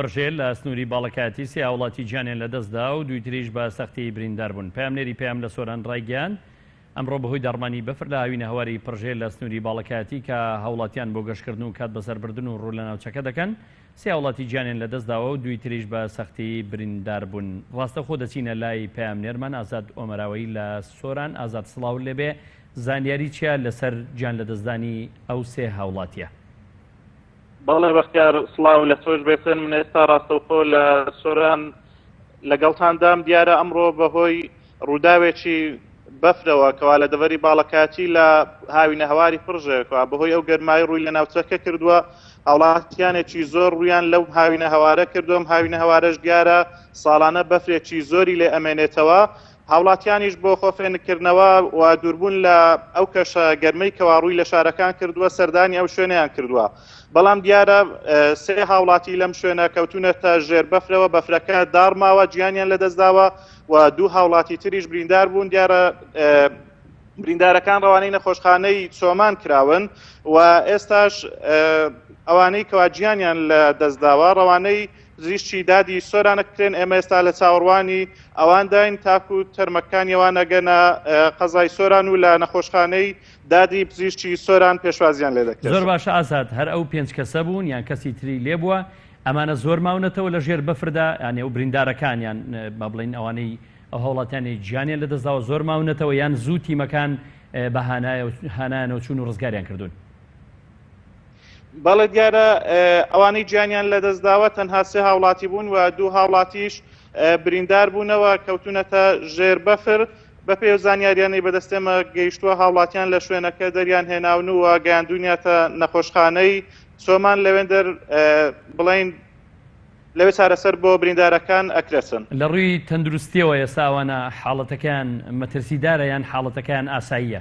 پڕژێل لە سنووری باڵەکایەتی سێ هاوڵاتی گیانیان لەدەستدا و دوی تریش بە سەختی بریندار بوون. پامنێری پێم لە سۆران ڕایگەیاند ئەمڕۆ بەهۆی دەڕمانی بەفر لە هاوینە هەواری پڕژێل لە سنووری باڵەکایەتی کە هاوڵاتیان بۆ گەشتکردن و کات بەسەربردن و ڕوو لە ناوچەکە دەکەن سێ هاوڵاتی گیانیان لەدەستداوە و دوی تریش بە سەختی بریندار بوون. ڕاستەخۆ دەچینە لای پامنێرمان ئازاد ئۆمەراوەی لە سۆران. ئازاد سڵاو لێبێ، زانیاری چیە لەسەر گیان لەدەستدانی ئەو سێ هاوڵاتیە؟ بەڵێ بەختیار سڵاو لە تۆش بێتن. من ئێستا ڕاستەوخۆ لە سۆران لەگەڵتاندام. دیارە ئەمڕۆ بەهۆی ڕووداوێکی بەفرەوە کەوا لە دەڤەری باڵەکاتی لە هاوینە هەواری پڕژێکەوە بەهۆی ئەو گەرمای ڕووی لە ناوچەکە کردووە، هاوڵاتیانێکی زۆر ڕوویان لەو هاوینە هەوارە کردوم. هاوینە هەوارەش دیارە ساڵانە بەفرێکی زۆری لێ ئەمێنێتەوە. هاوڵاتیانیش بۆ خۆفێنکردنەوە و دووربوون لە ئەو کەشە گەرمەی کەوا ڕووی لە شارەکان کردووە سەردانی ئەو شوێنەیان کردووە. بەڵام دیارە سێ هاوڵاتی لەم شوێنە کەوتونەتە ژێر بەفرەوە، بەفرەکە داڕماوە، گیانیان لەدەستداوە و دوو هاوڵاتی تریش بریندار بوون. دیارە بریندارەکان ڕەوانەی نەخۆشخانەی چۆمان کراون و ئێستاش ئەوانەی کەوا گیانیان لە دەستداوە ڕەوانەی پزیشکی دادی سۆرانەکرێن. ئێمە ئێستا لە چاوەڕوانی ئەوان داین تاکو و تەرمەکانیەوان ئەگەنە قەزای سۆران و لە نەخۆشخانەی دادی پزیشکی سۆران پێشوازیان لێ دەکرێت. زۆر باشە ئازاد، هەر ئەو پێنج کەسە بوون یان کەسی تری لێ بووە؟ ئەمانە زۆر ماونەتەوە لە ژێر بەفردا، یانێ و بریندارەکانیان با بڵین ئەوانەی ئەو هەوڵاتیانی گیانیان لەدەستداوە زۆر ماونەتەوە یان زوو تیمەکان بە هانایەوە چوون و ڕزگاریان کردوون؟ بەڵێ دیارە ئەوانەی گیانیان لەدەستداوە تەنها سێ هاوڵاتی بوون و دوو هاوڵاتیش بریندار بوونەوە کەوتونەتە ژێر بەفر. بە پێی زانیاریانەی بەدەستێمە گەیشتووە هاوڵاتیان لە شوێنەکە دەریان هێناون و گەیاندونیاتە نەخۆشخانەی چۆمان لەوێندەر بڵین لەوێ چارەسەر بۆ بریندارەکان ئەکرێتن. لە ڕووی تەندروستیەوە ئێستا ئەوانە حاڵەتەکان مەترسیدارە یان حاڵەتەکان ئاساییە؟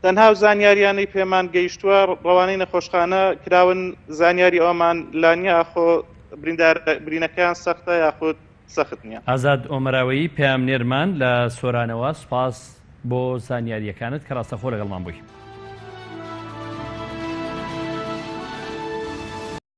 تەنها زانیاریانەی پێمان گەیشتووە ڕەوانەی نەخۆشخانە کراون، زانیاری ئەومان لانیا خۆ برینەکان سەختە یاخود سەخت نییە. ئازاد ئۆمەراوەیی پامنێرمان لە سۆرانەوە، سوپاس بۆ زانیاریەکانت کە ڕاستەخۆ لەگەڵمان بووی.